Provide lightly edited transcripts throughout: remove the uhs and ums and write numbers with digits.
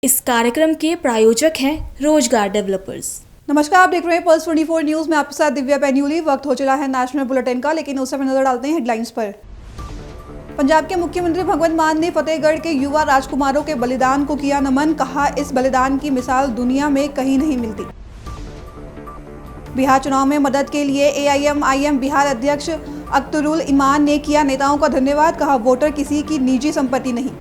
इस कार्यक्रम के प्रायोजक हैं रोजगार डेवलपर्स। नमस्कार, आप देख रहे हैं पल्स 24 न्यूज में आपके साथ दिव्या पैन्यूली। वक्त हो चला है नेशनल बुलेटिन का, लेकिन उस समय नजर डालते हैं हेडलाइंस पर। पंजाब के मुख्यमंत्री भगवंत मान ने फतेहगढ़ के युवा राजकुमारों के बलिदान को किया नमन। कहा, इस बलिदान की मिसाल दुनिया में कहीं नहीं मिलती। बिहार चुनाव में मदद के लिए AIM बिहार अध्यक्ष अख्तरुल ईमान ने किया नेताओं का धन्यवाद। कहा, वोटर किसी की निजी संपत्ति नहीं।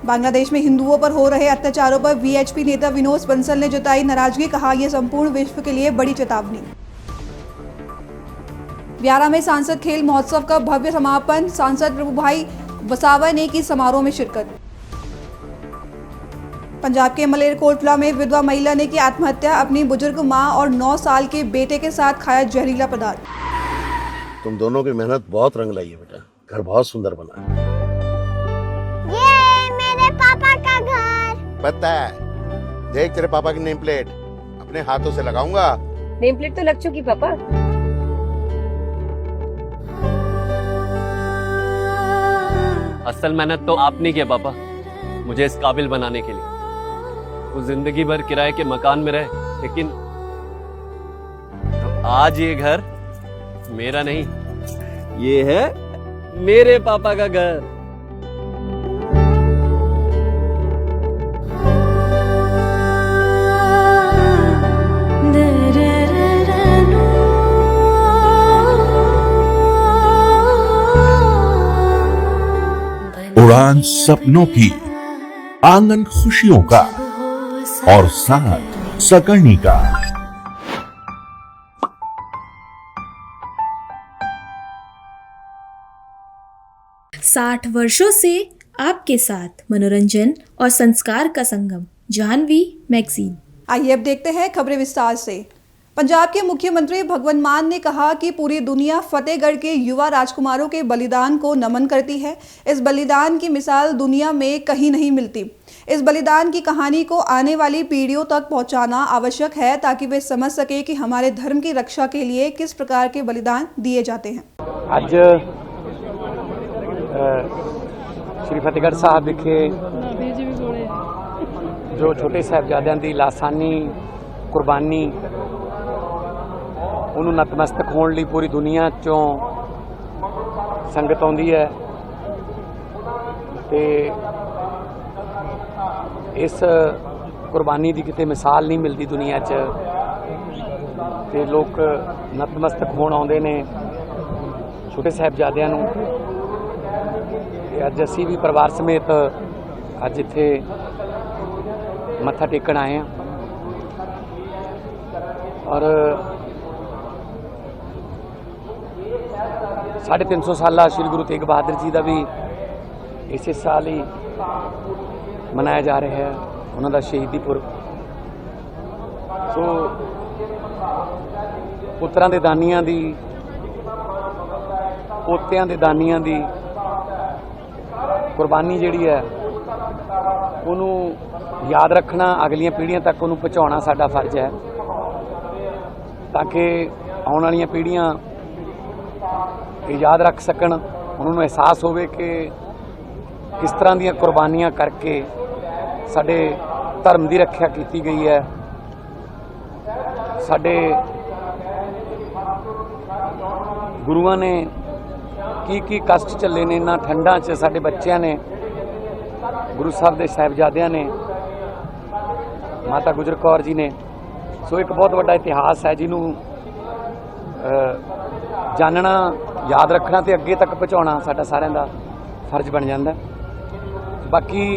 बांग्लादेश में हिंदुओं पर हो रहे अत्याचारों पर VHP नेता विनोद बंसल ने जताई नाराजगी। कहा, यह संपूर्ण विश्व के लिए बड़ी चेतावनी। व्यारा में सांसद खेल महोत्सव का भव्य समापन। सांसद प्रभुभाई वसावा ने की समारोह में शिरकत। पंजाब के मलेरकोटला में विधवा महिला ने की आत्महत्या। अपनी बुजुर्ग मां और 9 साल के बेटे के साथ खाया जहरीला पदार्थ। तुम दोनों की मेहनत बहुत रंग लाई है बेटा, घर बहुत सुंदर बना है। ये मेरे पापा का घर। पता है, देख तेरे पापा की नेम प्लेट अपने हाथों से लगाऊंगा। नेम प्लेट तो लग चुकी पापा। असल मेहनत तो आपने की है पापा, मुझे इस काबिल बनाने के लिए। वो जिंदगी भर किराए के मकान में रहे, लेकिन आज ये घर मेरा नहीं, ये है मेरे पापा का घर। उड़ान सपनों की, आंगन खुशियों का और साथ सकर्णी का। 60 वर्षों से आपके साथ मनोरंजन और संस्कार का संगम, जाह्नवी मैगजीन। आइए अब देखते हैं खबरें विस्तार से। पंजाब के मुख्यमंत्री भगवंत मान ने कहा कि पूरी दुनिया फतेहगढ़ के युवा राजकुमारों के बलिदान को नमन करती है। इस बलिदान की मिसाल दुनिया में कहीं नहीं मिलती। इस बलिदान की कहानी को आने वाली पीढ़ियों तक पहुंचाना आवश्यक है, ताकि वे समझ सके कि हमारे धर्म की रक्षा के लिए किस प्रकार के बलिदान दिए जाते हैं। आज श्री फतेहगढ़ साहब विखे जो छोटे साहिबजादिਆਂ ਦੀ ਲਾਸਾਨੀ ਕੁਰਬਾਨੀ ਉਹਨੂੰ ਨਤਮਸਤਕ ਹੋਣ ਲਈ ਪੂਰੀ ਦੁਨੀਆ ਚੋਂ ਸੰਗਤ ਆਉਂਦੀ ਹੈ ਤੇ ਇਸ ਕੁਰਬਾਨੀ ਦੀ ਕਿਤੇ ਮਿਸਾਲ ਨਹੀਂ ਮਿਲਦੀ ਦੁਨੀਆ 'ਚ ਤੇ ਲੋਕ ਨਤਮਸਤਕ ਹੋਣ ਆਉਂਦੇ ਨੇ ਛੋਟੇ ਸਾਹਿਬਜ਼ਾਦਿਆਂ ਨੂੰ। ਤੇ ਅੱਜ ਅਸੀਂ ਵੀ ਪਰਿਵਾਰ ਸਮੇਤ ਅੱਜ ਇੱਥੇ ਮੱਥਾ ਟੇਕਣ ਆਏ ਹਾਂ ਔਰ 350 ਸਾਲਾ ਸ਼੍ਰੀ ਗੁਰੂ ਤੇਗ ਬਹਾਦਰ ਜੀ ਦਾ ਵੀ ਇਸੇ ਸਾਲ ਹੀ ਮਨਾਇਆ ਜਾ ਰਿਹਾ ਹੈ, ਉਹਨਾਂ ਦਾ ਸ਼ਹੀਦੀ ਪੁਰਬ। ਸੋ ਪੁੱਤਰਾਂ ਦੇ ਦਾਨੀਆਂ ਦੀ, ਪੋਤਿਆਂ ਦੇ ਦਾਨੀਆਂ ਦੀ ਕੁਰਬਾਨੀ ਜਿਹੜੀ ਹੈ ਉਹਨੂੰ ਯਾਦ ਰੱਖਣਾ, ਅਗਲੀਆਂ ਪੀੜ੍ਹੀਆਂ ਤੱਕ ਉਹਨੂੰ ਪਹੁੰਚਾਉਣਾ ਸਾਡਾ ਫਰਜ਼ ਹੈ, ਤਾਂ ਕਿ ਆਉਣ ਵਾਲੀਆਂ ਪੀੜ੍ਹੀਆਂ ਇਹ ਯਾਦ ਰੱਖ ਸਕਣ, ਉਹਨਾਂ ਨੂੰ ਅਹਿਸਾਸ ਹੋਵੇ ਕਿ ਕਿਸ ਤਰ੍ਹਾਂ ਦੀਆਂ ਕੁਰਬਾਨੀਆਂ ਕਰਕੇ ਸਾਡੇ ਧਰਮ ਦੀ ਰੱਖਿਆ ਕੀਤੀ ਗਈ ਹੈ। ਸਾਡੇ ਗੁਰੂਆਂ ਨੇ ਕੀ ਕਸ਼ਟ ਝੱਲੇ ਨੇ ਇਹਨਾਂ ਠੰਡਾਂ 'ਚ, ਸਾਡੇ ਬੱਚਿਆਂ ਨੇ, ਗੁਰੂ ਸਾਹਿਬ ਦੇ ਸਾਹਿਬਜ਼ਾਦਿਆਂ ਨੇ, ਮਾਤਾ ਗੁਜਰ ਕੌਰ ਜੀ ਨੇ। ਸੋ ਇੱਕ ਬਹੁਤ ਵੱਡਾ ਇਤਿਹਾਸ ਹੈ ਜਿਹਨੂੰ ਜਾਣਨਾ, ਯਾਦ ਰੱਖਣਾ ਤੇ ਅੱਗੇ ਤੱਕ ਪਹੁੰਚਾਉਣਾ ਸਾਡਾ ਸਾਰਿਆਂ ਦਾ ਫਰਜ਼ ਬਣ ਜਾਂਦਾ। ਬਾਕੀ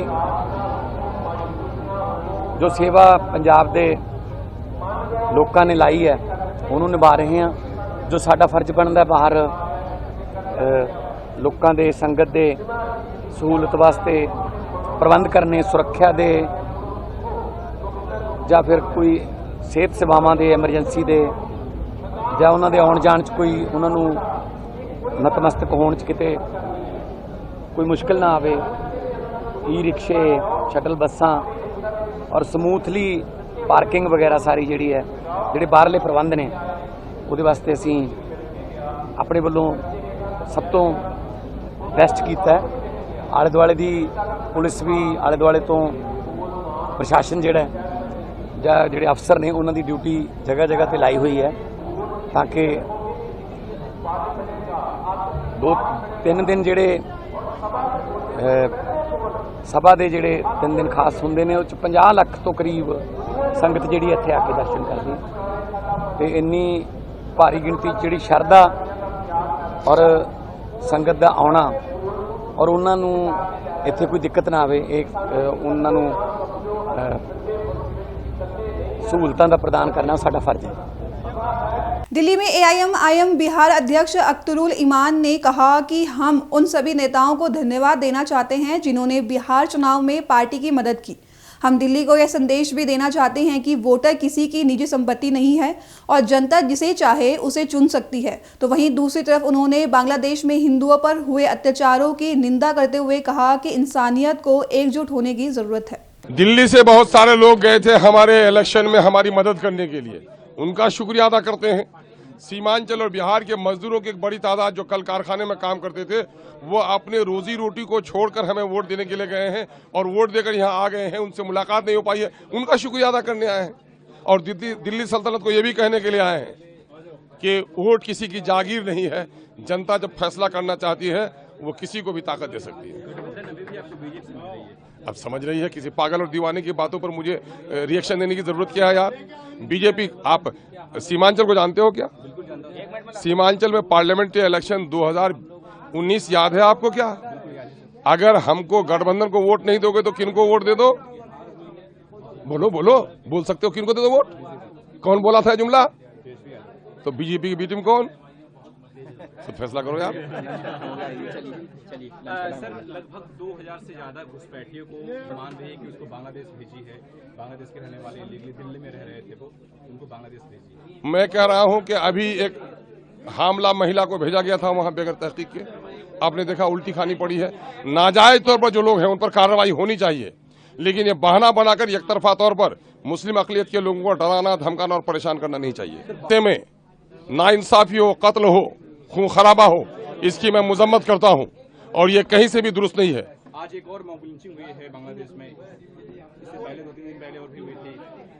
ਜੋ ਸੇਵਾ ਪੰਜਾਬ ਦੇ ਲੋਕਾਂ ਨੇ ਲਾਈ ਹੈ ਉਹਨੂੰ ਨਿਭਾ ਰਹੇ ਹਾਂ। ਜੋ ਸਾਡਾ ਫਰਜ਼ ਬਣਦਾ ਬਾਹਰ ਲੋਕਾਂ ਦੇ, ਸੰਗਤ ਦੇ ਸਹੂਲਤ ਵਾਸਤੇ ਪ੍ਰਬੰਧ ਕਰਨੇ, ਸੁਰੱਖਿਆ ਦੇ ਜਾਂ ਫਿਰ ਕੋਈ ਸਿਹਤ ਸੇਵਾਵਾਂ ਦੇ, ਐਮਰਜੈਂਸੀ ਦੇ, ਜਾਂ ਉਹਨਾਂ ਦੇ ਆਉਣ ਜਾਣ 'ਚ ਕੋਈ ਉਹਨਾਂ ਨੂੰ ਨਤਮਸਤਕ ਹੋਣ 'ਚ ਕਿਤੇ ਕੋਈ ਮੁਸ਼ਕਿਲ ਨਾ ਆਵੇ। ਈ ਰਿਕਸ਼ੇ, ਸ਼ਟਲ ਬੱਸਾਂ ਔਰ ਸਮੂਥਲੀ ਪਾਰਕਿੰਗ ਵਗੈਰਾ ਸਾਰੀ ਜਿਹੜੀ ਹੈ, ਜਿਹੜੇ ਬਾਹਰਲੇ ਪ੍ਰਬੰਧ ਨੇ, ਉਹਦੇ ਵਾਸਤੇ ਅਸੀਂ ਆਪਣੇ ਵੱਲੋਂ ਸਭ ਤੋਂ ਬੈਸਟ ਕੀਤਾ ਹੈ। ਆਲੇ ਦੁਆਲੇ ਦੀ ਪੁਲਿਸ ਵੀ ਆਲੇ ਦੁਆਲੇ ਤੋਂ ਪ੍ਰਸ਼ਾਸਨ ਜਿਹੜਾ ਜਾਂ ਜਿਹੜੇ ਅਫਸਰ ਨੇ ਉਹਨਾਂ ਦੀ ਡਿਊਟੀ ਜਗ੍ਹਾ ਜਗ੍ਹਾ ਤੇ ਲਾਈ ਹੋਈ ਹੈ ਤਾਂ ਕਿ 2-3 ਦਿਨ ਜਿਹੜੇ ਸਭਾ ਦੇ ਜਿਹੜੇ 3 ਦਿਨ ਖਾਸ ਹੁੰਦੇ ਨੇ ਉਹ 'ਚ 50 ਲੱਖ ਤੋਂ ਕਰੀਬ ਸੰਗਤ ਜਿਹੜੀ ਇੱਥੇ ਆ ਕੇ ਦਰਸ਼ਨ ਕਰਦੀ ਤੇ ਇੰਨੀ ਭਾਰੀ ਗਿਣਤੀ 'ਚ ਜਿਹੜੀ ਸ਼ਰਧਾ ਔਰ ਸੰਗਤ ਦਾ ਆਉਣਾ ਔਰ ਉਹਨਾਂ ਨੂੰ ਇੱਥੇ ਕੋਈ ਦਿੱਕਤ ਨਾ ਆਵੇ ਇਹ ਉਹਨਾਂ ਨੂੰ सहूलतां दा प्रदान करना साडा फर्ज है। दिल्ली में AIM बिहार अध्यक्ष अख्तरुल ईमान ने कहा कि हम उन सभी नेताओं को धन्यवाद देना चाहते हैं जिन्होंने बिहार चुनाव में पार्टी की मदद की। हम दिल्ली को यह संदेश भी देना चाहते हैं कि वोटर किसी की निजी संपत्ति नहीं है और जनता जिसे चाहे उसे चुन सकती है। तो वहीं दूसरी तरफ उन्होंने बांग्लादेश में हिंदुओं पर हुए अत्याचारों की निंदा करते हुए कहा कि इंसानियत को एकजुट होने की जरूरत है। दिल्ली से बहुत सारे लोग गए थे हमारे इलेक्शन में हमारी मदद करने के लिए, उनका शुक्रिया अदा करते हैं। सीमांचल और बिहार के मजदूरों की एक बड़ी तादाद जो कल कारखाने में काम करते थे वो अपने रोजी रोटी को छोड़कर हमें वोट देने के लिए गए हैं और वोट देकर यहाँ आ गए हैं। उनसे मुलाकात नहीं हो पाई है, उनका शुक्रिया अदा करने आए हैं। और दिल्ली सल्तनत को ये भी कहने के लिए आए हैं कि वोट किसी की जागीर नहीं है, जनता जब फैसला करना चाहती है वो किसी को भी ताकत दे सकती है। अब समझ रही है, किसी पागल और दीवाने की बातों पर मुझे रिएक्शन देने की जरूरत क्या है यार। बीजेपी, आप सीमांचल को जानते हो क्या? सीमांचल में पार्लियामेंट्री इलेक्शन 2019 याद है आपको क्या? अगर हमको गठबंधन को वोट नहीं दोगे तो किनको वोट दे दो? बोलो बोलो, बोल सकते हो किनको दे दो वोट? कौन बोला था जुमला? तो बीजेपी की बी टीम कौन? तो फैसला करो यार। सर, लगभग 2000 से ज्यादा घुसपैठियों को मान रही है कि उसको बांग्लादेश भेजी है। बांग्लादेश के रहने वाले दिल्ली में रह रहे थे वो, उनको बांग्लादेश भेजी। मैं कह रहा हूं कि अभी एक हामला महिला को भेजा गया था वहां बगैर तहकीक के, आपने देखा उल्टी खानी पड़ी है। नाजायज तौर पर जो लोग हैं उन पर कार्रवाई होनी चाहिए, लेकिन ये बहाना बनाकर एकतरफा तौर पर मुस्लिम अकलियत के लोगों को डराना, धमकाना और परेशान करना नहीं चाहिए। में नाइंसाफी हो, कत्ल हो, खून खराबा हो, इसकी मैं मजम्मत करता हूं और ये कहीं से भी दुरुस्त नहीं है। आज एक और मॉब लिंचिंग हुई है बांग्लादेश में, इससे पहले 2-3 दिन पहले और भी हुई थी।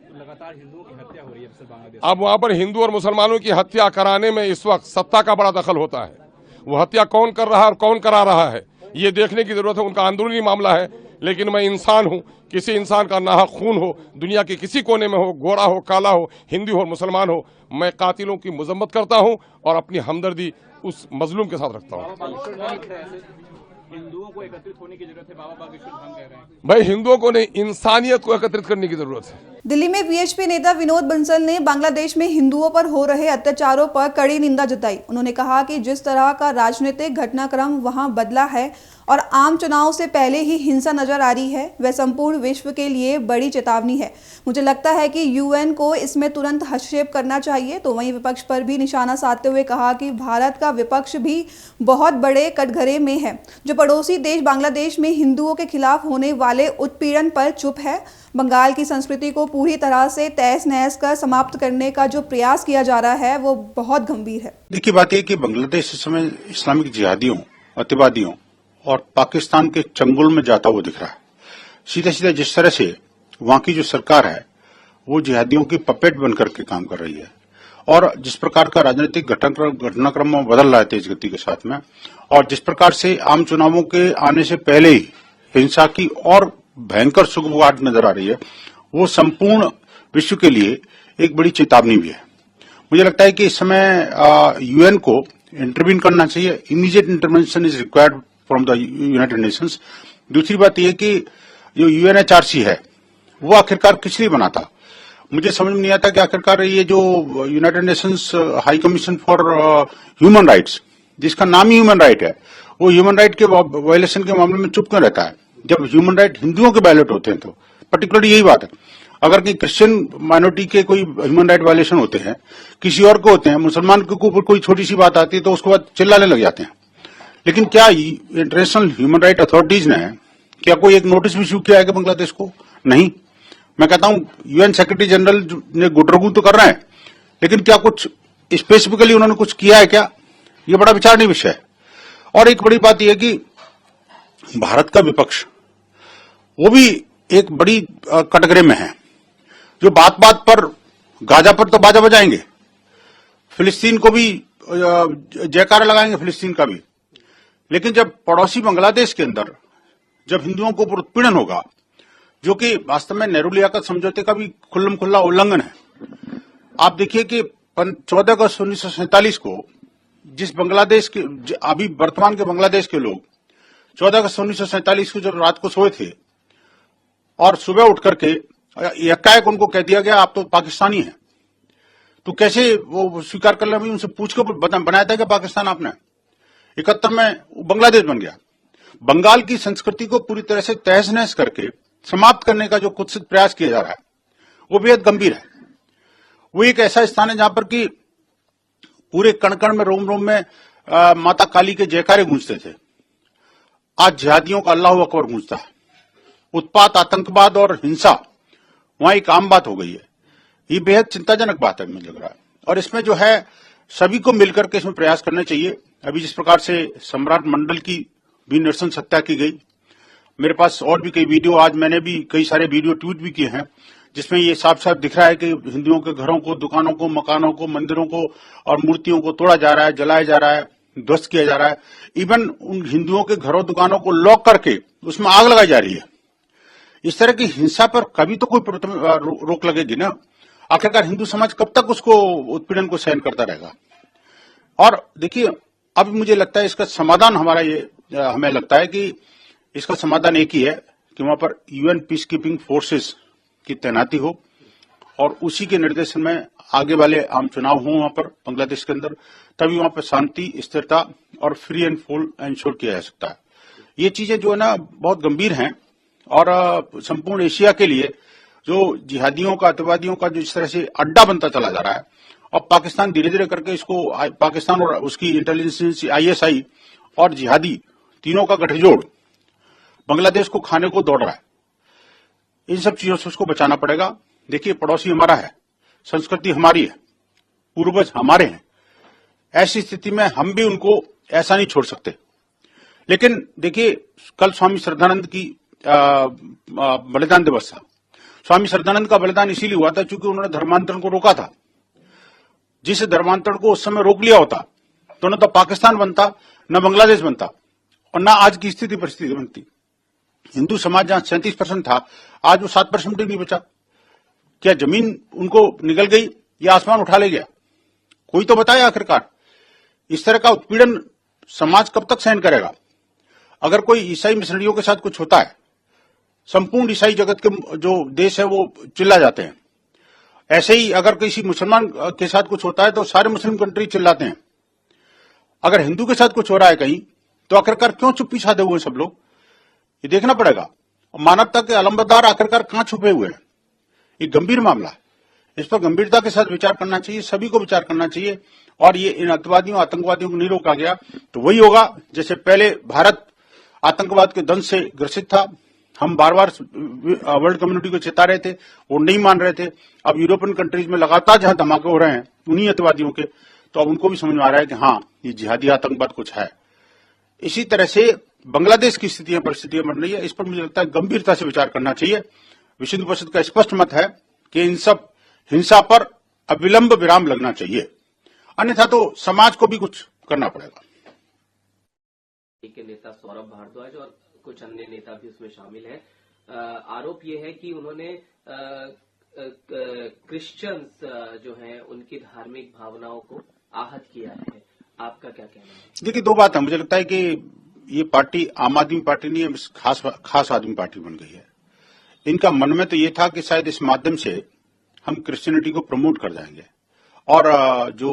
तो लगातार हिंदुओं की हत्या हो रही है बांग्लादेश। अब वहां पर हिंदू और मुसलमानों की हत्या कराने में इस वक्त सत्ता का बड़ा दखल होता है। वो हत्या कौन कर रहा है और कौन करा रहा है ये देखने की जरूरत है। उनका अंदरूनी मामला है, लेकिन मैं इंसान हूं, किसी इंसान का नाहक खून हो, दुनिया के किसी कोने में हो, गोरा हो, काला हो, हिंदू हो, मुसलमान हो, मैं कातिलों की मजम्मत करता हूं और अपनी हमदर्दी उस मजलूम के साथ रखता हूं। हिंदुओं को एकत्रित होने की जरूरत है, बाबा बागेश्वर धाम कह रहे हैं। भाई हिंदुओं को नहीं, इंसानियत को एकत्रित करने की जरूरत है। दिल्ली में वीएचपी नेता विनोद बंसल ने बांग्लादेश में हिंदुओं पर हो रहे अत्याचारों पर कड़ी निंदा जताई। उन्होंने कहा कि जिस तरह का राजनीतिक घटनाक्रम वहां बदला है और आम चुनाव से पहले ही हिंसा नजर आ रही है, वह संपूर्ण विश्व के लिए बड़ी चेतावनी है। मुझे लगता है कि यूएन को इसमें तुरंत हस्तक्षेप करना चाहिए। तो वहीं विपक्ष पर भी निशाना साधते हुए कहा कि भारत का विपक्ष भी बहुत बड़े कटघरे में है, जो पड़ोसी देश बांग्लादेश में हिंदुओं के खिलाफ होने वाले उत्पीड़न पर चुप है। बंगाल की संस्कृति को पूरी तरह से तहस नहस कर समाप्त करने का जो प्रयास किया जा रहा है वो बहुत गंभीर है। देखिए, बात यह कि बांग्लादेश इस समय इस्लामिक जिहादियों, अतिवादियों और पाकिस्तान के चंगुल में जाता हुआ दिख रहा है। सीधा सीधा जिस तरह से वहां की जो सरकार है वो जिहादियों की पपेट बनकर के काम कर रही है और जिस प्रकार का राजनीतिक घटनाक्रम बदल रहा है तेज गति के साथ में, और जिस प्रकार से आम चुनावों के आने से पहले ही हिंसा की और भयंकर सुगबुगाहट नजर आ रही है, वो संपूर्ण विश्व के लिए एक बड़ी चेतावनी भी है। मुझे लगता है कि इस समय यूएन को इंटरवीन करना चाहिए। Immediate intervention is required from the United Nations. दूसरी बात यह कि जो यूएनएचआरसी है वो आखिरकार किस लिए बना था, मुझे समझ में नहीं आता कि आखिरकार ये जो United Nations high commission for human rights, जिसका नाम ही ह्यूमन राइट है, वो ह्यूमन राइट के वायलेशन के मामले में चुप क्यों रहता है। जब ह्यूमन राइट हिंदुओं के बैलेट होते हैं तो पर्टिकुलरली यही बात है। अगर कि क्रिश्चियन माइनॉरिटी के कोई ह्यूमन राइट वायलेशन होते हैं, किसी और को होते हैं, मुसलमान के ऊपर कोई छोटी सी बात आती है तो उसके बाद चिल्लाने लग जाते हैं। लेकिन क्या इंटरनेशनल ह्यूमन राइट अथॉरिटीज ने क्या कोई एक नोटिस भी इश्यू किया है कि बांग्लादेश को? नहीं। मैं कहता हूं यूएन सेक्रेटरी जनरल ने गुटरगु तो कर रहे हैं, लेकिन क्या कुछ स्पेसिफिकली उन्होंने कुछ किया है क्या? ये बड़ा विचारणीय विषय है। और एक बड़ी बात यह कि भारत का विपक्ष वो भी एक बड़ी कटघरे में है, जो बात बात पर गाजा पर तो बाजा बजाएंगे, फिलिस्तीन को भी जयकारा लगाएंगे, फिलिस्तीन का भी, लेकिन जब पड़ोसी बांग्लादेश के अंदर जब हिंदुओं को उत्पीड़न होगा, जो कि वास्तव में नेहरू लियाकत समझौते का भी खुल्लम खुल्ला उल्लंघन है। आप देखिए कि 14 अगस्त 1947 को जिस बांग्लादेश के अभी वर्तमान के बांग्लादेश के लोग 14 अगस्त 1947 को जब रात को सोए थे और सुबह उठ करके एकाएक उनको कह दिया गया आप तो पाकिस्तानी हैं, तो कैसे वो स्वीकार कर ले? अभी उनसे पूछ कर बनाया था कि पाकिस्तान आपने 71 में बांग्लादेश बन गया। बंगाल की संस्कृति को पूरी तरह से तहस नहस करके समाप्त करने का जो कुत्सित प्रयास किया जा रहा है वो बेहद गंभीर है। वो एक ऐसा स्थान है जहां पर कि पूरे कण कण में रोम रोम में माता काली के जयकारे गूंजते थे, आज जिहादियों का अल्लाह अकबर गूंजता है। उत्पात, आतंकवाद और हिंसा वहां एक आम बात हो गई है। ये बेहद चिंताजनक बात है मुझे लग रहा है, और इसमें जो है सभी को मिलकर के इसमें प्रयास करने चाहिए। अभी जिस प्रकार से सम्राट मंडल की भी नृशंस हत्या की गई, मेरे पास और भी कई वीडियो, आज मैंने भी कई सारे वीडियो ट्वीट भी किए हैं, जिसमें ये साफ साफ दिख रहा है कि हिंदुओं के घरों को, दुकानों को, मकानों को, मंदिरों को और मूर्तियों को तोड़ा जा रहा है, जलाया जा रहा है, ध्वस्त किया जा रहा है। इवन उन हिंदुओं के घरों दुकानों को लॉक करके उसमें आग लगाई जा रही है। इस तरह की हिंसा पर कभी तो कोई रोक लगेगी ना। आखिरकार हिंदू समाज कब तक उसको उत्पीड़न को सहन करता रहेगा? और देखिए, अब मुझे लगता है इसका समाधान हमें लगता है कि इसका समाधान एक ही है कि वहां पर यूएन पीस कीपिंग फोर्सेस की तैनाती हो और उसी के निर्देशन में आगे वाले आम चुनाव हो वहां पर बांग्लादेश के अंदर, तभी वहां पर शांति, स्थिरता और फ्री एंड फुल इंश्योर किया जा सकता है। ये चीजें जो है ना बहुत गंभीर हैं, और संपूर्ण एशिया के लिए जो जिहादियों का, अतिवादियों का जो इस तरह से अड्डा बनता चला जा रहा है, और पाकिस्तान धीरे धीरे करके इसको, पाकिस्तान और उसकी इंटेलिजेंस आईएसआई और जिहादी तीनों का गठजोड़ बांग्लादेश को खाने को दौड़ रहा है। इन सब चीजों से उसको बचाना पड़ेगा। देखिए, पड़ोसी हमारा है, संस्कृति हमारी है, पूर्वज हमारे हैं। ऐसी स्थिति में हम भी उनको ऐसा नहीं छोड़ सकते। लेकिन देखिए, कल स्वामी श्रद्धानंद की बलिदान दिवस था। स्वामी श्रद्धानंद का बलिदान इसीलिए हुआ था क्योंकि उन्होंने धर्मांतरण को रोका था। जिस धर्मांतरण को उस समय रोक लिया होता तो न तो पाकिस्तान बनता, न बांग्लादेश बनता, और न आज की स्थिति परिस्थिति बनती। हिंदू समाज जहां 37% था, आज वो 7% भी नहीं बचा। क्या जमीन उनको निगल गई या आसमान उठा ले गया? कोई तो बताए आखिरकार। इस तरह का उत्पीड़न समाज कब तक सहन करेगा? अगर कोई ईसाई मिशनरियों के साथ कुछ होता है, संपूर्ण ईसाई जगत के जो देश है वो चिल्ला जाते हैं। ऐसे ही अगर किसी मुसलमान के साथ कुछ होता है तो सारे मुस्लिम कंट्री चिल्लाते हैं। अगर हिंदू के साथ कुछ हो रहा है कहीं, तो आखिरकार क्यों चुप्पी साधे हुए सब लोग? ये देखना पड़ेगा। और मानवता के अलंबरदार आखिरकार कहां छुपे हुए हैं? ये गंभीर मामला है, इस पर गंभीरता के साथ विचार करना चाहिए, सभी को विचार करना चाहिए। और ये इन अतिवादियों, आतंकवादियों को नहीं रोका गया तो वही होगा जैसे पहले भारत आतंकवाद के दंश से ग्रसित था। हम बार बार वर्ल्ड कम्युनिटी को चेता रहे थे, वो नहीं मान रहे थे। अब यूरोपियन कंट्रीज में लगातार जहां धमाके हो रहे हैं उन्हीं अतिवादियों के, तो अब उनको भी समझ में आ रहा है कि हाँ, ये जिहादी आतंकवाद कुछ है। इसी तरह से बांग्लादेश की परिस्थितियां बन रही है। इस पर मुझे लगता है गंभीरता से विचार करना चाहिए। विश्व हिंदू परिषद का स्पष्ट मत है कि इन सब हिंसा पर अविलंब विराम लगना चाहिए, अन्यथा तो समाज को भी कुछ करना पड़ेगा। के नेता सौरभ भारद्वाज और कुछ अन्य नेता भी उसमें शामिल हैं। आरोप ये है कि उन्होंने क्रिश्चियंस जो हैं उनकी धार्मिक भावनाओं को आहत किया है। आपका क्या कहना है? देखिए, दो बात है। मुझे लगता है कि ये पार्टी आम आदमी पार्टी नहीं है, खास आदमी पार्टी बन गई है। इनका मन में तो ये था कि शायद इस माध्यम से हम क्रिश्चियनिटी को प्रमोट कर जाएंगे, और जो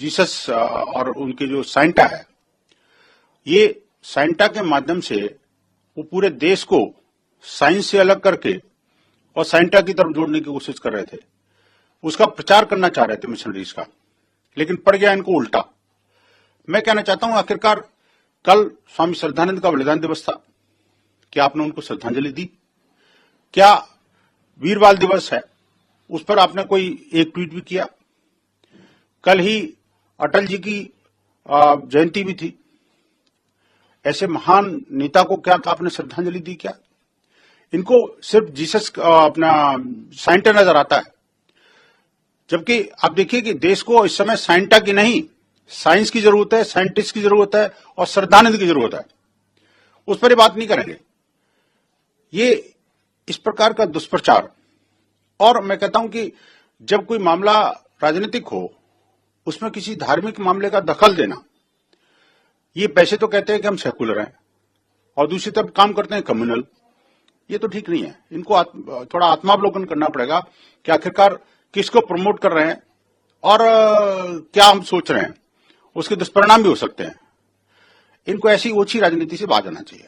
जीसस और उनके जो साइंटा है, ये साइंटा के माध्यम से वो पूरे देश को साइंस से अलग करके और साइंटा की तरफ जोड़ने की कोशिश कर रहे थे। उसका प्रचार करना चाह रहे थे मिशनरीज का, लेकिन पड़ गया इनको उल्टा। मैं कहना चाहता हूं, आखिरकार कल स्वामी श्रद्धानंद का बलिदान दिवस था, क्या आपने उनको श्रद्धांजलि दी? क्या वीर बाल दिवस है, उस पर आपने कोई एक ट्वीट भी किया? कल ही अटल जी की जयंती भी थी। ऐसे महान नेता को क्या आपने श्रद्धांजलि दी? क्या इनको सिर्फ जीसस अपना साइंटा नजर आता है, जबकि आप देखिए कि देश को इस समय साइंटा की नहीं, साइंस की जरूरत है, साइंटिस्ट की जरूरत है और श्रद्धानंद की जरूरत है। उस पर ये बात नहीं करेंगे। ये इस प्रकार का दुष्प्रचार, और मैं कहता हूं कि जब कोई मामला राजनीतिक हो उसमें किसी धार्मिक मामले का दखल देना, ये पैसे तो कहते हैं कि हम सेकुलर हैं और दूसरी तरफ काम करते हैं कम्युनल, ये तो ठीक नहीं है। इनको थोड़ा आत्मावलोकन करना पड़ेगा कि आखिरकार किसको प्रमोट कर रहे हैं और क्या हम सोच रहे हैं, उसके दुष्परिणाम भी हो सकते हैं। इनको ऐसी ओछी राजनीति से बाहर जाना चाहिए।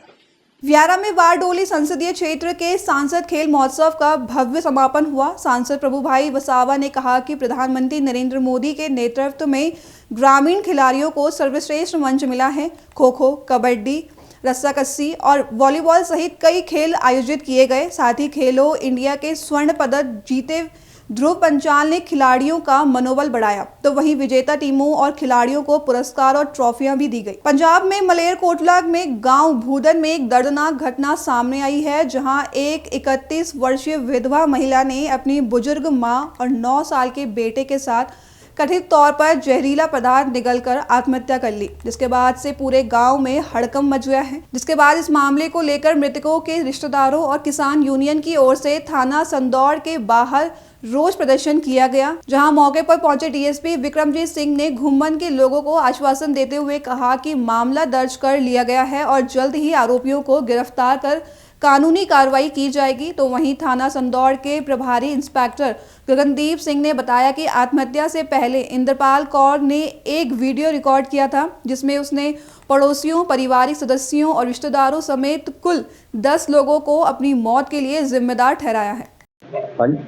व्यारा में बारडोली संसदीय क्षेत्र के सांसद खेल महोत्सव का भव्य समापन हुआ। सांसद प्रभुभाई वसावा ने कहा कि प्रधानमंत्री नरेंद्र मोदी के नेतृत्व में ग्रामीण खिलाड़ियों को सर्वश्रेष्ठ मंच मिला है। खो खो, कबड्डी, रस्साकस्सी और वॉलीबॉल सहित कई खेल आयोजित किए गए। साथ ही खेलो इंडिया के स्वर्ण पदक जीते ध्रुव पंचाल ने खिलाड़ियों का मनोबल बढ़ाया, तो वहीं विजेता टीमों और खिलाड़ियों को पुरस्कार और ट्रॉफियां भी दी गई। पंजाब में मलेरकोटला में गांव भूदन में एक दर्दनाक घटना सामने आई है, जहां एक 31 वर्षीय विधवा महिला ने अपनी बुजुर्ग मां और 9 साल के बेटे के साथ कथित तौर पर जहरीला पदार्थ निगलकर आत्महत्या कर ली, जिसके बाद से पूरे गांव में हड़कंप मच गया है। जिसके बाद इस मामले को लेकर मृतकों के रिश्तेदारों और किसान यूनियन की ओर से थाना संदौड़ के बाहर रोष प्रदर्शन किया गया, जहां मौके पर पहुंचे डीएसपी विक्रमजीत सिंह ने घुम्मन के लोगों को आश्वासन देते हुए कहा कि मामला दर्ज कर लिया गया है और जल्द ही आरोपियों को गिरफ्तार कर कानूनी कार्रवाई की जाएगी। तो वहीं थाना संदौड़ के प्रभारी इंस्पेक्टर गगनदीप सिंह ने बताया कि आत्महत्या से पहले इंद्रपाल कौर ने एक वीडियो रिकॉर्ड किया था, जिसमें उसने पड़ोसियों, पारिवारिक सदस्यों और रिश्तेदारों समेत कुल 10 लोगों को अपनी मौत के लिए जिम्मेदार ठहराया है।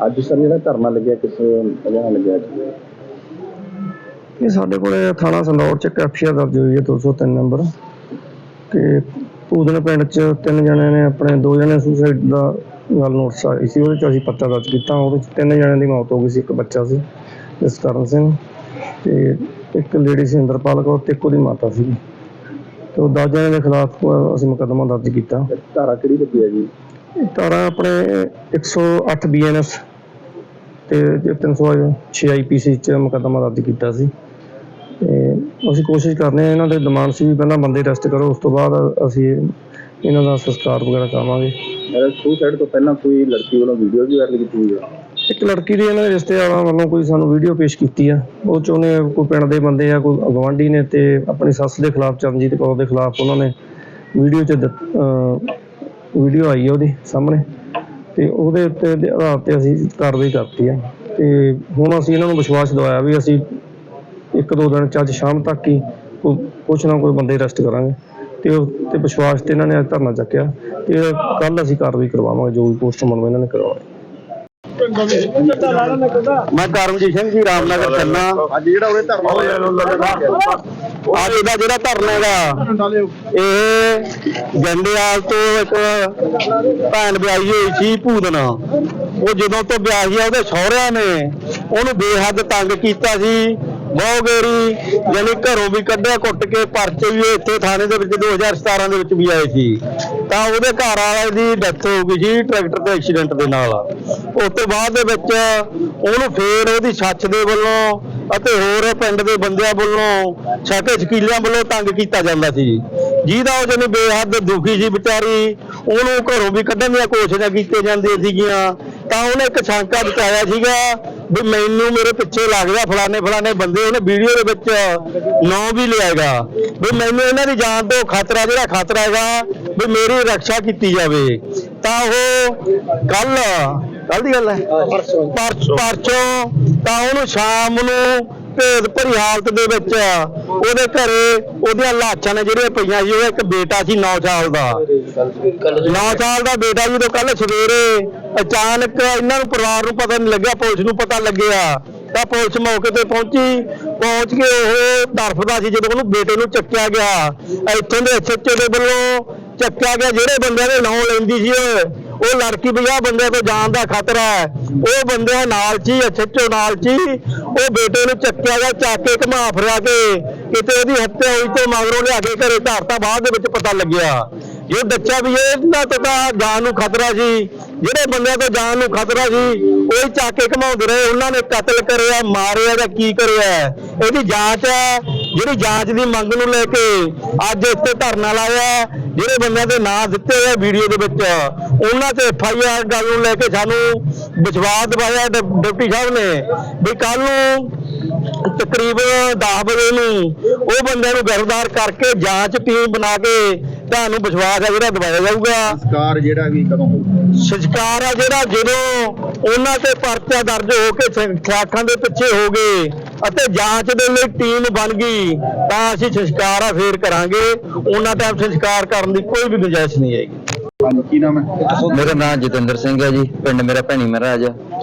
ਅੱਜ ਸਰ ਜਿਹੜਾ ਧਰਨਾ ਲੱਗਿਆ ਕਿਸ ਜਗ੍ਹਾ ਲੱਗਿਆ ਜੀ? ਇਹ ਸਾਡੇ ਕੋਲੇ ਥਾਣਾ ਸੰਦੌੜ ਚ ਐਫਆਈਆਰ ਦਰਜ ਹੋਈ ਹੈ 203 ਨੰਬਰ ਕਿ ਪੂਦਨ ਪਿੰਡ ਚ 3 ਜਣਿਆਂ ਨੇ ਆਪਣੇ 2 ਜਣੇ ਸੁਸਾਈਡ ਦਾ ਗੱਲ ਨੋਟਿਸ ਆਈ ਸੀ, ਉਹਦੇ ਚ ਅਸੀਂ ਪਰਚਾ ਦਰਜ ਕੀਤਾ। ਉਹਦੇ ਚ 3 ਜਣਿਆਂ ਦੀ ਮੌਤ ਹੋ ਗਈ ਸੀ, ਇੱਕ ਬੱਚਾ ਸੀ ਜਸਕਰਨ ਸਿੰਘ ਤੇ ਇੱਕ ਲੇਡੀ ਸੀ ਇੰਦਰਪਾਲ ਕੌਰ ਤੇ ਇੱਕ ਉਹਦੀ ਮਾਤਾ ਸੀ, ਤੇ ਉਹ 10 ਜਣਿਆਂ ਦੇ ਖਿਲਾਫ ਅਸੀਂ ਮੁਕੱਦਮਾ ਦਰਜ ਕੀਤਾ। ਧਾਰਾ ਕਿਹੜੀ ਲੱਗੀ ਹੈ ਜੀ? ਧਾਰਾ ਆਪਣੇ 108 BNS ਤੇ 306 IPC ਚ ਮੁਕੱਦਮਾ ਦਰਜ ਕੀਤਾ ਸੀ। ਤੇ ਅਸੀਂ ਕੋਸ਼ਿਸ਼ ਕਰਨੇ ਆ, ਇਹਨਾਂ ਦੇ ਡਿਮਾਂਡ ਸੀ ਵੀ ਪਹਿਲਾਂ ਬੰਦੇ ਅਰੈਸਟ ਕਰੋ, ਉਸ ਤੋਂ ਬਾਅਦ ਅਸੀਂ ਇਹਨਾਂ ਦਾ ਸੰਸਕਾਰ ਵਗੈਰਾ ਕਰਾਵਾਂਗੇ। ਸੁਸਾਈਡ ਤੋਂ ਪਹਿਲਾਂ ਕੋਈ ਲੜਕੀ ਵੱਲੋਂ ਵੀਡੀਓ ਵੀ ਵਾਇਰਲ ਕੀਤੀ ਹੋਈ ਹੈ? ਇੱਕ ਲੜਕੀ ਦੀ ਇਹਨਾਂ ਦੇ ਰਿਸ਼ਤੇਦਾਰਾਂ ਵੱਲੋਂ ਕੋਈ ਸਾਨੂੰ ਵੀਡੀਓ ਪੇਸ਼ ਕੀਤੀ ਆ, ਉਹ 'ਚ ਉਹਨੇ ਕੋਈ ਪਿੰਡ ਦੇ ਬੰਦੇ ਆ, ਕੋਈ ਗਵਾਂਢੀ ਨੇ ਤੇ ਆਪਣੀ ਸੱਸ ਦੇ ਖਿਲਾਫ, ਚਰਨਜੀਤ ਕੌਰ ਦੇ ਖਿਲਾਫ ਉਹਨਾਂ ਨੇ ਵੀਡੀਓ 'ਚ ਵੀਡੀਓ ਆਈ ਹੈ ਉਹਦੇ ਸਾਹਮਣੇ, ਤੇ ਉਹਦੇ ਉੱਤੇ ਆਧਾਰ ਤੇ ਅਸੀਂ ਕਾਰਵਾਈ ਕਰਤੀ ਆ। ਤੇ ਹੁਣ ਅਸੀਂ ਇਹਨਾਂ ਨੂੰ ਵਿਸ਼ਵਾਸ ਦਿਵਾਇਆ ਵੀ ਅਸੀਂ 1-2 ਦਿਨ ਚ ਅੱਜ ਸ਼ਾਮ ਤੱਕ ਹੀ ਕੁਛ ਨਾ ਕੋਈ ਬੰਦੇ ਅਰੈਸਟ ਕਰਾਂਗੇ, ਤੇ ਉਹ ਤੇ ਵਿਸ਼ਵਾਸ ਤੇ ਇਹਨਾਂ ਨੇ ਅੱਜ ਧਰਨਾ ਚੱਕਿਆ ਤੇ ਕੱਲ ਅਸੀਂ ਕਾਰਵਾਈ ਕਰਵਾਵਾਂਗੇ ਜੋ ਵੀ ਪੋਸਟਮਾਰਟਮ ਇਹਨਾਂ ਨੇ ਕਰਵਾਉਣਾ। ਮੈਂ ਕਰਮਜੀਤ ਸਿੰਘ ਜੀ, ਰਾਮਨਗਰ ਚੰਨਾ। ਅੱਜ ਜਿਹੜਾ ਉਹਦੇ ਧਰਨਾ ਅੱਜ ਦਾ ਜਿਹੜਾ ਧਰਨਾ ਹੈਗਾ, ਇਹ ਗੰਡਿਆਲ ਤੋਂ ਇੱਕ ਭੈਣ ਵਿਆਹੀ ਹੋਈ ਸੀ ਭੂਦਨ, ਉਹ ਜਦੋਂ ਤੋਂ ਵਿਆਹੀ ਆ ਉਹਦੇ ਸਹੁਰਿਆਂ ਨੇ ਉਹਨੂੰ ਬੇਹੱਦ ਤੰਗ ਕੀਤਾ ਸੀ, ਬਹੁਗੇਰੀ ਯਾਨੀ ਘਰੋਂ ਵੀ ਕੱਢਿਆ ਕੁੱਟ ਕੇ। ਪਰਚੇ ਵੀ ਇੱਥੇ ਥਾਣੇ ਦੇ ਵਿੱਚ 2017 ਦੇ ਵਿੱਚ ਵੀ ਆਏ ਸੀ। ਤਾਂ ਉਹਦੇ ਘਰ ਵਾਲੇ ਦੀ ਡੈਥ ਹੋ ਗਈ ਸੀ ਟਰੈਕਟਰ ਤੇ ਐਕਸੀਡੈਂਟ ਦੇ ਨਾਲ। ਉਸ ਤੋਂ ਬਾਅਦ ਦੇ ਵਿੱਚ ਉਹਨੂੰ ਫੇਰ ਉਹਦੀ ਸੱਸ ਦੇ ਵੱਲੋਂ ਅਤੇ ਹੋਰ ਪਿੰਡ ਦੇ ਬੰਦਿਆਂ ਵੱਲੋਂ, ਛਾਕੇ ਸ਼ਕੀਲਿਆਂ ਵੱਲੋਂ ਤੰਗ ਕੀਤਾ ਜਾਂਦਾ ਸੀ, ਜਿਹਦਾ ਉਹ ਜਿਹਨੂੰ ਬੇਹੱਦ ਦੁਖੀ ਸੀ ਵਿਚਾਰੀ, ਉਹਨੂੰ ਘਰੋਂ ਵੀ ਕੱਢਣ ਦੀਆਂ ਕੋਸ਼ਿਸ਼ਾਂ ਕੀਤੀਆਂ ਜਾਂਦੀਆਂ ਸੀਗੀਆਂ। ਤਾਂ ਉਹਨੇ ਇੱਕ ਸ਼ੰਕਾ ਜਤਾਇਆ ਸੀਗਾ ਵੀ ਮੈਨੂੰ ਮੇਰੇ ਪਿੱਛੇ ਲੱਗ ਗਿਆ ਫਲਾਣੇ ਬੰਦੇ, ਉਹਨੇ ਵੀਡੀਓ ਦੇ ਵਿੱਚ ਨਾਂ ਵੀ ਲਿਆਏਗਾ ਵੀ ਮੈਨੂੰ ਇਹਨਾਂ ਦੀ ਜਾਨ ਤੋਂ ਖਤਰਾ, ਜਿਹੜਾ ਖਤਰਾ ਹੈਗਾ ਵੀ ਮੇਰੀ ਰੱਖਿਆ ਕੀਤੀ ਜਾਵੇ। ਤਾਂ ਉਹ ਕੱਲ ਦੀ ਗੱਲ ਹੈ, ਪਰਸੋਂ ਤਾਂ ਉਹਨੂੰ ਸ਼ਾਮ ਨੂੰ ਭੇਦ ਭਰੀ ਹਾਲਤ ਦੇ ਵਿੱਚ ਉਹਦੇ ਘਰੇ ਉਹਦੀਆਂ ਲਾਸ਼ਾਂ ਨੇ ਜਿਹੜੀਆਂ ਪਈਆਂ ਸੀ, ਉਹ ਇੱਕ ਬੇਟਾ ਸੀ 9 ਸਾਲ ਦਾ, 9 ਸਾਲ ਦਾ ਬੇਟਾ। ਜਦੋਂ ਕੱਲ ਸਵੇਰੇ ਅਚਾਨਕ ਇਹਨਾਂ ਨੂੰ ਪਰਿਵਾਰ ਨੂੰ ਪਤਾ ਨਹੀਂ ਲੱਗਿਆ, ਪੁਲਿਸ ਨੂੰ ਪਤਾ ਲੱਗਿਆ ਤਾਂ ਪੁਲਿਸ ਮੌਕੇ ਤੇ ਪਹੁੰਚ ਕੇ ਉਹ ਤੜਫਦਾ ਸੀ ਜਦੋਂ ਉਹਨੂੰ ਬੇਟੇ ਨੂੰ ਚੱਕਿਆ ਗਿਆ। ਇੱਥੋਂ ਦੇ SHO ਦੇ ਵੱਲੋਂ ਚੱਕਿਆ ਗਿਆ, ਜਿਹੜੇ ਬੰਦਿਆਂ ਦੇ ਨਾਂ ਲੈਂਦੀ ਸੀ ਉਹ ਲੜਕੀ 50 ਬੰਦਿਆਂ ਤੋਂ ਜਾਨ ਦਾ ਖਤਰਾ ਹੈ, ਉਹ ਬੰਦਿਆਂ ਨਾਲ ਸੀ, SHO ਨਾਲ ਸੀ। ਉਹ ਬੇਟੇ ਨੂੰ ਚੱਕਿਆ ਗਿਆ, ਚੱਕ ਕੇ ਘੁਮਾ ਫਿਰਾ ਕੇ ਕਿਤੇ ਉਹਦੀ ਹੱਤਿਆ ਹੋਈ ਤੋਂ ਮਗਰੋਂ ਲਿਆ ਕੇ ਘਰੇ ਧਾਰਤਾ, ਬਾਅਦ ਦੇ ਵਿੱਚ ਪਤਾ ਲੱਗਿਆ ਜੋ ਦੱਸਿਆ ਵੀ ਇਹਨਾਂ ਤੋਂ ਤਾਂ ਜਾਨ ਨੂੰ ਖਤਰਾ ਸੀ, ਜਿਹੜੇ ਬੰਦਿਆਂ ਤੋਂ ਜਾਨ ਨੂੰ ਖਤਰਾ ਸੀ ਉਹ ਚੱਕ ਕੇ ਘਮਾਉਂਦੇ ਰਹੇ, ਉਹਨਾਂ ਨੇ ਕਤਲ ਕਰਿਆ, ਮਾਰਿਆ ਜਾਂ ਕੀ ਕਰਿਆ, ਇਹਦੀ ਜਾਂਚ ਹੈ। ਜਿਹੜੀ ਜਾਂਚ ਦੀ ਮੰਗ ਨੂੰ ਲੈ ਕੇ ਅੱਜ ਇੱਥੇ ਧਰਨਾ ਲਾਇਆ, ਜਿਹੜੇ ਬੰਦਿਆਂ ਦੇ ਨਾਂ ਦਿੱਤੇ ਹੋਏ ਵੀਡੀਓ ਦੇ ਵਿੱਚ ਉਹਨਾਂ ਤੇ FIR ਗੱਲ ਨੂੰ ਲੈ ਕੇ ਸਾਨੂੰ ਵਿਸ਼ਵਾਸ ਦਿਵਾਇਆ ਡਿਪਟੀ ਸਾਹਿਬ ਨੇ ਵੀ ਕੱਲ ਨੂੰ ਤਕਰੀਬਨ 10 ਵਜੇ ਨੂੰ ਉਹ ਬੰਦਿਆਂ ਨੂੰ ਗ੍ਰਿਫਤਾਰ ਕਰਕੇ ਜਾਂਚ ਟੀਮ ਬਣਾ ਕੇ ਤੁਹਾਨੂੰ ਵਿਸ਼ਵਾਸ ਹੈ ਜਿਹੜਾ ਦਿਵਾਇਆ ਜਾਊਗਾ। ਸੰਸਕਾਰ ਜਿਹੜਾ ਵੀ ਕਦੋਂ ਹੋਊਗਾ? ਸੰਸਕਾਰ ਆ ਜਿਹੜਾ ਜਦੋਂ ਉਹਨਾਂ ਤੇ ਪਰਚਾ ਦਰਜ ਹੋ ਕੇ ਸਿਆਖਾਂ ਦੇ ਪਿੱਛੇ ਹੋ ਗਏ ਅਤੇ ਜਾਂਚ ਦੇ ਲਈ ਟੀਮ ਬਣ ਗਈ ਤਾਂ ਅਸੀਂ ਸੰਸਕਾਰ ਆ ਫੇਰ ਕਰਾਂਗੇ, ਉਹਨਾਂ ਟਾਈਮ ਸੰਸਕਾਰ ਕਰਨ ਦੀ ਕੋਈ ਵੀ ਗੁੰਜਾਇਸ਼ ਨਹੀਂ ਹੈਗੀ। ਹਾਂਜੀ, ਕੀ ਨਾਮ ਹੈ? ਮੇਰਾ ਨਾਮ ਜਤਿੰਦਰ ਸਿੰਘ ਹੈ ਜੀ, ਪਿੰਡ ਮੇਰਾ ਭੈਣੀ ਮਹਾਰਾਜ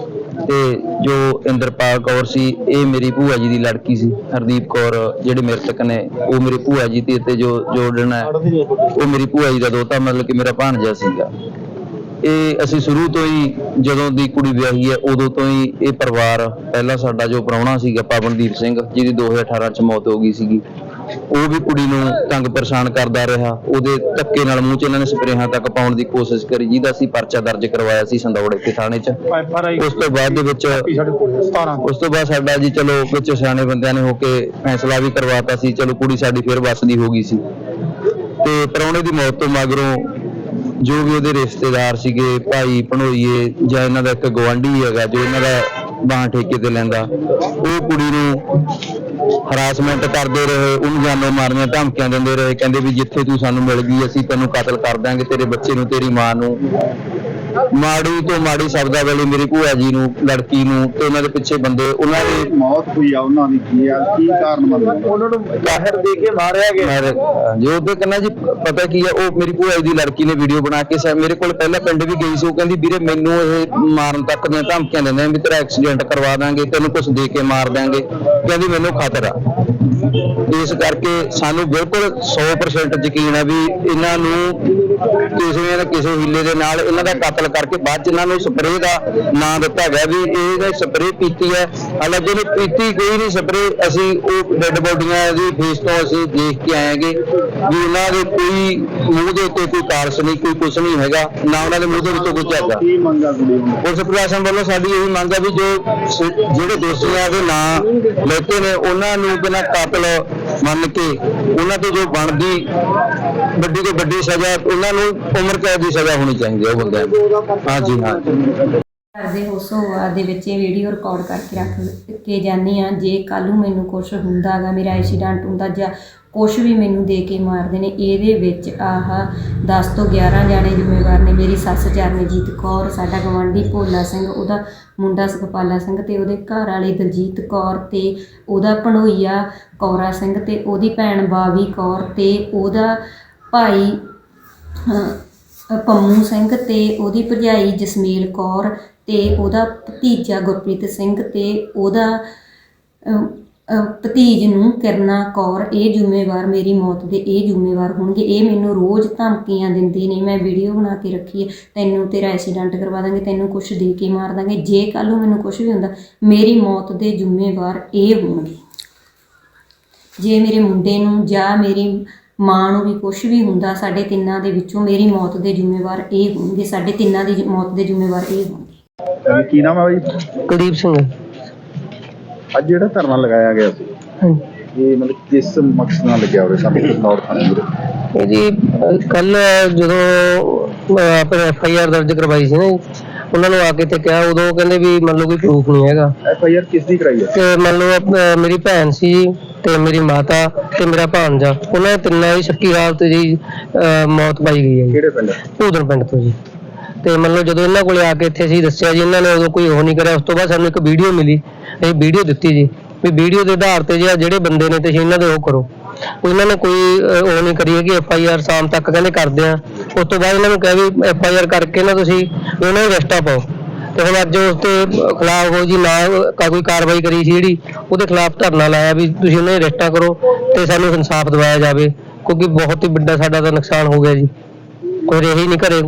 ਤੇ ਜੋ ਇੰਦਰਪਾਲ ਕੌਰ ਸੀ ਇਹ ਮੇਰੀ ਭੂਆ ਜੀ ਦੀ ਲੜਕੀ ਸੀ। ਹਰਦੀਪ ਕੌਰ ਜਿਹੜੇ ਮ੍ਰਿਤਕ ਨੇ ਉਹ ਮੇਰੀ ਭੂਆ ਜੀ ਦੀ, ਤੇ ਜੋ ਜੋੜਨ ਹੈ ਉਹ ਮੇਰੀ ਭੂਆ ਜੀ ਦਾ ਦੋਤਾ, ਮਤਲਬ ਕਿ ਮੇਰਾ ਭਾਣਜਾ ਸੀਗਾ। ਇਹ ਅਸੀਂ ਸ਼ੁਰੂ ਤੋਂ ਹੀ ਜਦੋਂ ਦੀ ਕੁੜੀ ਵਿਆਹੀ ਹੈ ਉਦੋਂ ਤੋਂ ਹੀ ਇਹ ਪਰਿਵਾਰ, ਪਹਿਲਾਂ ਸਾਡਾ ਜੋ ਪ੍ਰਾਹੁਣਾ ਸੀਗਾ ਪਵਨਦੀਪ ਸਿੰਘ ਜਿਹਦੀ 2018 ਚ ਮੌਤ ਹੋ ਗਈ ਸੀਗੀ, ਉਹ ਵੀ ਕੁੜੀ ਨੂੰ ਤੰਗ ਪਰੇਸ਼ਾਨ ਕਰਦਾ ਰਿਹਾ, ਉਹਦੇ ਧੱਕੇ ਨਾਲ ਮੂੰਹ 'ਚ ਇਹਨਾਂ ਨੇ ਸਪਰੇਹਾਂ ਤੱਕ ਪਾਉਣ ਦੀ ਕੋਸ਼ਿਸ਼ ਕਰੀ, ਜਿਹਦਾ ਅਸੀਂ ਪਰਚਾ ਦਰਜ ਕਰਵਾਇਆ ਸੀ ਸੰਦੌੜ ਇੱਥੇ ਥਾਣੇ 'ਚ। ਉਸ ਤੋਂ ਬਾਅਦ ਦੇ ਵਿੱਚ ਸਾਡਾ ਜੀ ਚਲੋ ਵਿੱਚ ਸਿਆਣੇ ਬੰਦਿਆਂ ਨੇ ਹੋ ਕੇ ਫੈਸਲਾ ਵੀ ਕਰਵਾਤਾ ਸੀ, ਚਲੋ ਕੁੜੀ ਸਾਡੀ ਫਿਰ ਵੱਸਦੀ ਹੋ ਗਈ ਸੀ। ਤੇ ਪ੍ਰਾਹੁਣੇ ਦੀ ਮੌਤ ਤੋਂ ਮਗਰੋਂ ਜੋ ਵੀ ਉਹਦੇ ਰਿਸ਼ਤੇਦਾਰ ਸੀਗੇ, ਭਾਈ ਭਣੋਈਏ ਜਾਂ ਇਹਨਾਂ ਦਾ ਇੱਕ ਗੁਆਂਢੀ ਹੈਗਾ ਜੋ ਇਹਨਾਂ ਦਾ ਬਾਂਹ ਠੇਕੇ ਤੇ ਲੈਂਦਾ, ਉਹ ਕੁੜੀ ਨੂੰ ਹਰਾਸਮੈਂਟ ਕਰਦੇ ਰਹੇ, ਉਹਨੂੰ ਜਾਨੋਂ ਮਾਰਨੀਆਂ ਧਮਕੀਆਂ ਦਿੰਦੇ ਰਹੇ, ਕਹਿੰਦੇ ਵੀ ਜਿੱਥੇ ਤੂੰ ਸਾਨੂੰ ਮਿਲ ਗਈ ਅਸੀਂ ਤੈਨੂੰ ਕਤਲ ਕਰ ਦਾਂਗੇ, ਤੇਰੇ ਬੱਚੇ ਨੂੰ, ਤੇਰੀ ਮਾਂ ਨੂੰ। ਮਾੜੀ ਤੋਂ ਮਾੜੀ ਸ਼ਬਦਾਂ ਵਾਲੀ ਮੇਰੀ ਭੂਆ ਜੀ ਨੂੰ, ਲੜਕੀ ਨੂੰ ਤੇ ਉਹਨਾਂ ਦੇ ਪਿੱਛੇ ਬੰਦੇ, ਉਹਨਾਂ ਦੀ ਮੌਤ ਹੋਈ ਆ ਉਹਨਾਂ ਦੀ ਕੀ ਕਾਰਨ ਮੰਨਦੇ? ਉਹਨਾਂ ਨੂੰ ਜ਼ਹਿਰ ਦੇ ਕੇ ਮਾਰਿਆ ਗਿਆ ਜੀ। ਉਹਦੇ ਕਹਿੰਦਾ ਜੀ ਪਤਾ ਕੀ ਹੈ, ਉਹ ਮੇਰੀ ਭੂਆ ਦੀ ਲੜਕੀ ਨੇ ਵੀਡੀਓ ਬਣਾ ਕੇ ਮੇਰੇ ਕੋਲ ਪਹਿਲਾਂ ਪਿੰਡ ਵੀ ਗਈ ਸੀ, ਉਹ ਕਹਿੰਦੀ ਵੀਰੇ ਮੈਨੂੰ ਇਹ ਮਾਰਨ ਤੱਕ ਦੀਆਂ ਧਮਕੀਆਂ ਦਿੰਦੇ ਵੀ ਤੇਰਾ ਐਕਸੀਡੈਂਟ ਕਰਵਾ ਦਾਂਗੇ, ਤੈਨੂੰ ਕੁਝ ਦੇ ਕੇ ਮਾਰ ਦਾਂਗੇ, ਕਹਿੰਦੀ ਮੈਨੂੰ ਖਤਰਾ। ਇਸ ਕਰਕੇ ਸਾਨੂੰ ਬਿਲਕੁਲ 100% ਯਕੀਨ ਹੈ ਵੀ ਇਹਨਾਂ ਨੂੰ ਕਿਸੇ ਨਾ ਕਿਸੇ ਹੀਲੇ ਦੇ ਨਾਲ ਇਹਨਾਂ ਦਾ ਕਤਲ ਕਰਕੇ ਬਾਅਦ ਚ ਇਹਨਾਂ ਨੂੰ ਸਪਰੇਅ ਦਾ ਨਾਂ ਦਿੱਤਾ ਗਿਆ ਵੀ ਇਹ ਸਪਰੇਅ ਪੀਤੀ ਹੈ। ਹਾਲਾਂਕਿ ਇਹਨੇ ਪੀਤੀ ਕੋਈ ਨਹੀਂ ਸਪਰੇਅ, ਅਸੀਂ ਉਹ ਡੈਡ ਬੋਡੀਆਂ ਦੀ ਫੇਸ ਤੋਂ ਅਸੀਂ ਦੇਖ ਕੇ ਆਏਗੇ ਵੀ ਉਹਨਾਂ ਦੇ ਕੋਈ ਮੂੰਹ ਦੇ ਉੱਤੇ ਕੋਈ ਕਾਰਸ ਨਹੀਂ, ਕੋਈ ਕੁਛ ਨਹੀਂ ਹੈਗਾ, ਨਾ ਉਹਨਾਂ ਦੇ ਮੂੰਹ ਦੇ ਵਿੱਚੋਂ ਕੁਝ ਹੈਗਾ। ਕੀ ਮੰਗਾ ਕੁੜੀ ਨੂੰ? ਪੁਲਿਸ ਪ੍ਰਸ਼ਾਸਨ ਵੱਲੋਂ ਸਾਡੀ ਇਹੀ ਮੰਗ ਹੈ ਵੀ ਜੋ ਜਿਹੜੇ ਦੋਸ਼ੀਆਂ ਦੇ ਨਾਂ ਲੈਤੇ ਨੇ ਉਹਨਾਂ ਨੂੰ ਬਿਨਾਂ ਕਾਤਲ ਮੰਨ ਕੇ ਉਹਨਾਂ ਤੋਂ ਜੋ ਬਣਦੀ ਵੱਡੀ ਤੋਂ ਵੱਡੀ ਸਜ਼ਾ, ਉਹਨਾਂ ਨੂੰ ਉਮਰ ਕੈਦ ਦੀ ਸਜ਼ਾ ਹੋਣੀ ਚਾਹੀਦੀ ਹੈ ਉਹ ਬੰਦਿਆਂ ਨੂੰ। ਹਾਂਜੀ ਹਾਂ ਘਰ ਦੇ ਹੋਸੋਵਾਰ ਦੇ ਵਿੱਚ ਇਹ ਵੀਡੀਓ ਰਿਕਾਰਡ ਕਰਕੇ ਰੱਖ ਕੇ ਜਾਂਦੀ ਹਾਂ। ਜੇ ਕੱਲ੍ਹ ਨੂੰ ਮੈਨੂੰ ਕੁਛ ਹੁੰਦਾ ਗਾ, ਮੇਰਾ ਐਕਸੀਡੈਂਟ ਹੁੰਦਾ ਜਾਂ ਕੁਛ ਵੀ ਮੈਨੂੰ ਦੇ ਕੇ ਮਾਰਦੇ ਨੇ, ਇਹਦੇ ਵਿੱਚ 10 ਤੋਂ 11 ਜਾਣੇ ਜ਼ਿੰਮੇਵਾਰ ਨੇ। ਮੇਰੀ ਸੱਸ ਚਰਨਜੀਤ ਕੌਰ, ਸਾਡਾ ਗਵਾਂਢੀ ਭੋਲਾ ਸਿੰਘ, ਉਹਦਾ ਮੁੰਡਾ ਸੁਖਪਾਲਾ ਸਿੰਘ ਤੇ ਉਹਦੇ ਘਰ ਵਾਲੀ ਦਲਜੀਤ ਕੌਰ ਤੇ ਉਹਦਾ ਭਣੋਈਆ ਕੌਰਾ ਸਿੰਘ ਤੇ ਉਹਦੀ ਭੈਣ ਬਾਵੀ ਕੌਰ ਤੇ ਉਹਦਾ ਭਾਈ ਪੰਮੂ ਸਿੰਘ ਤੇ ਉਹਦੀ ਭਰਜਾਈ ਜਸਮੀਲ ਕੌਰ ਤੇ ਉਹਦਾ ਭਤੀਜਾ ਗੁਰਪ੍ਰੀਤ ਸਿੰਘ ਤੇ ਉਹਦਾ ਭਤੀਜ ਨੂੰ ਕਿਰਨਾ ਕੌਰ। ਇਹ ਜ਼ਿੰਮੇਵਾਰ ਮੇਰੀ ਮੌਤ ਦੇ ਇਹ ਜ਼ਿੰਮੇਵਾਰ ਹੋਣਗੇ। ਇਹ ਮੈਨੂੰ ਰੋਜ਼ ਧਮਕੀਆਂ ਦਿੰਦੇ ਨੇ, ਮੈਂ ਵੀਡੀਓ ਬਣਾ ਕੇ ਰੱਖੀ ਹੈ, ਤੈਨੂੰ ਤੇਰਾ ਐਕਸੀਡੈਂਟ ਕਰਵਾ ਦਾਂਗੇ, ਤੈਨੂੰ ਕੁਛ ਦੇ ਕੇ ਮਾਰ ਦਾਂਗੇ। ਜੇ ਕੱਲ੍ਹ ਨੂੰ ਮੈਨੂੰ ਕੁਛ ਵੀ ਹੁੰਦਾ, ਮੇਰੀ ਮੌਤ ਦੇ ਜ਼ਿੰਮੇਵਾਰ ਇਹ ਹੋਣਗੇ। ਜੇ ਮੇਰੇ ਮੁੰਡੇ ਨੂੰ ਜਾਂ ਮੇਰੀ ਮਾਂ ਨੂੰ ਵੀ ਕੁਛ ਵੀ ਹੁੰਦਾ, ਸਾਡੇ ਤਿੰਨਾਂ ਦੇ ਵਿੱਚੋਂ ਮੇਰੀ ਮੌਤ ਦੇ ਜ਼ਿੰਮੇਵਾਰ ਇਹ ਹੋਣਗੇ। ਸਾਡੇ ਤਿੰਨਾਂ ਦੀ ਮੌਤ ਦੇ ਜ਼ਿੰਮੇਵਾਰ ਇਹ ਹੋਣਗੇ। ਕੀ ਨਾਮ ਹੈ ਬਾਈ? ਕੁਲਦੀਪ ਸਿੰਘ। ਅੱਜ ਜਿਹੜਾ ਧਰਨਾ ਲਗਾਇਆ ਗਿਆ ਸੀ ਇਹ ਮਤਲਬ ਕਿਸ ਮਕਸਦ ਨਾਲ ਲੱਗਿਆ ਹੋਵੇ ਸਾਡੇ ਨੌਰ ਥਾਣੇ ਦੇ? ਇਹ ਜੀ ਕੱਲ ਜਦੋਂ ਆਪਣੇ FIR ਦਰਜ ਕਰਵਾਈ ਸੀ ਨਾ, ਉਹਨਾਂ ਨੂੰ ਆ ਕੇ ਤੇ ਕਿਹਾ, ਉਦੋਂ ਕਹਿੰਦੇ ਵੀ ਮੰਨ ਲਓ ਕੋਈ ਪ੍ਰੂਫ ਨਹੀਂ ਹੈਗਾ। FIR ਕਿਸ ਦੀ ਕਰਾਈ ਹੈ? ਤੇ ਮੰਨ ਲਓ ਮੇਰੀ ਭੈਣ ਸੀ ਤੇ ਮੇਰੀ ਮਾਤਾ ਤੇ ਮੇਰਾ ਭਾਣਜਾ, ਉਹਨਾਂ ਤਿੰਨਾਂ ਦੀ ਸ਼ੱਕੀ ਹਾਲਤ ਜੀ ਮੌਤ ਪਾਈ ਗਈ ਹੈ ਜੀ। ਕਿਹੜੇ ਪਿੰਡ? ਭੂਦਨ ਪਿੰਡ ਤੋਂ ਜੀ। ਤੇ ਮੰਨ ਲਓ ਜਦੋਂ ਇਹਨਾਂ ਕੋਲੇ ਆ ਕੇ ਇੱਥੇ ਅਸੀਂ ਦੱਸਿਆ ਜੀ, ਇਹਨਾਂ ਨੇ ਉਦੋਂ ਕੋਈ ਉਹ ਨਹੀਂ ਕਰਿਆ। ਉਸ ਤੋਂ ਬਾਅਦ ਸਾਨੂੰ ਇੱਕ ਵੀਡੀਓ ਮਿਲੀ, ਇਹ ਵੀਡੀਓ ਦਿੱਤੀ ਜੀ ਵੀ ਵੀਡੀਓ ਦੇ ਆਧਾਰ ਤੇ ਜਿਹੜੇ ਬੰਦੇ ਨੇ ਤੁਸੀਂ ਇਹਨਾਂ ਦੇ ਉਹ ਕਰੋ। ਇਹਨਾਂ ਨੇ ਕੋਈ ਉਹ ਨਹੀਂ ਕਰੀ ਹੈਗੀ। FIR ਸ਼ਾਮ ਤੱਕ ਕਹਿੰਦੇ ਕਰਦੇ ਆ। ਉਸ ਤੋਂ ਬਾਅਦ ਇਹਨਾਂ ਨੂੰ ਕਿਹਾ ਵੀ FIR ਕਰਕੇ ਨਾ ਤੁਸੀਂ ਉਹਨਾਂ ਨੂੰ ਰਸਤਾ ਪਾਓ। ਤੇ ਹੁਣ ਅੱਜ ਉਸ ਦੇ ਖਿਲਾਫ ਹੋ ਜੀ ਨਾ ਕੋਈ ਕਾਰਵਾਈ ਕਰੀ ਸੀ, ਜਿਹੜੀ ਉਹਦੇ ਖਿਲਾਫ ਧਰਨਾ ਲਾਇਆ ਵੀ ਤੁਸੀਂ ਉਹਨਾਂ ਨੂੰ ਰਸਤਾ ਕਰੋ ਤੇ ਸਾਨੂੰ ਇਨਸਾਫ ਦਿਵਾਇਆ ਜਾਵੇ, ਕਿਉਂਕਿ ਬਹੁਤ ਹੀ ਵੱਡਾ ਸਾਡਾ ਤਾਂ ਨੁਕਸਾਨ ਹੋ ਗਿਆ ਜੀ। ਕੋਈ ਰਹੇ ਹੀ ਨਹੀਂ ਘਰੇ।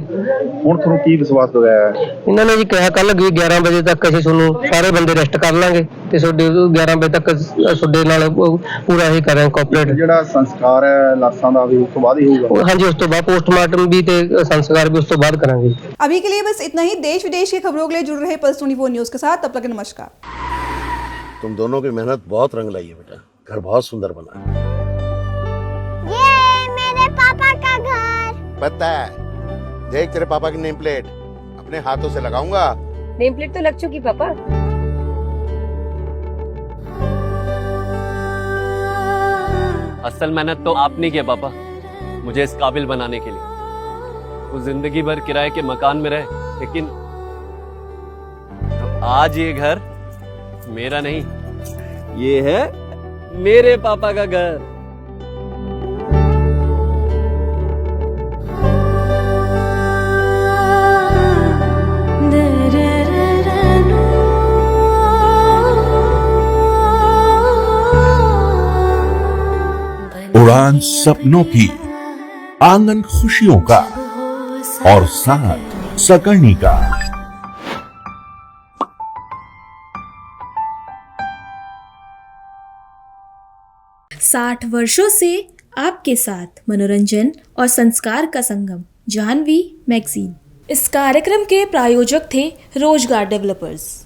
ਹੁਣ ਤੁਹਾਨੂੰ ਕੀ ਵਿਸ਼ਵਾਸ ਦਿਵਾਇਆ ਹੈ? ਇਹਨਾਂ ਨੇ ਜੀ ਕਿਹਾ ਕੱਲ 11 ਵਜੇ ਤੱਕ ਅਸੀਂ ਤੁਹਾਨੂੰ ਸਾਰੇ ਬੰਦੇ ਰੈਸਟ ਕਰ ਲਾਂਗੇ ਤੇ ਤੁਹਾਡੇ 11 ਵਜੇ ਤੱਕ ਤੁਹਾਡੇ ਨਾਲ ਪੂਰਾ ਹੀ ਕਰਾਂਗੇ ਕੋਆਪਰੇਟ। ਜਿਹੜਾ ਸੰਸਕਾਰ ਹੈ ਲਾਸ਼ਾਂ ਦਾ ਵੀ ਉਸ ਤੋਂ ਬਾਅਦ ਹੀ ਹੋਊਗਾ? ਹਾਂਜੀ, ਉਸ ਤੋਂ ਬਾਅਦ पोस्टमार्टम भी ते संस्कार भी उस तो बाद करांगे। अभी के लिए बस इतना ही। देश विदेश की खबरों के लिए जुड़ रहे पल्स 24 न्यूज के साथ। तब तक नमस्कार। तुम दोनों की मेहनत बहुत रंग लाई है बेटा, घर बहुत सुंदर बना है। ये मेरे पापा का घर। पता है, देख तेरे पापा की नेम प्लेट अपने हाथों से लगाऊंगा। नेम प्लेट तो लग चुकी पापा। असल मेहनत तो आपने की है पापा, मुझे इस काबिल बनाने के लिए। वो जिंदगी भर किराए के मकान में रहे, लेकिन आज ये घर मेरा नहीं, ये है मेरे पापा का घर। उड़ान सपनों की, आंगन खुशियों का और साथ सकर्णी का। 60 वर्षों से आपके साथ मनोरंजन और संस्कार का संगम, जाह्नवी मैगजीन। इस कार्यक्रम के प्रायोजक थे रोजगार डेवलपर्स।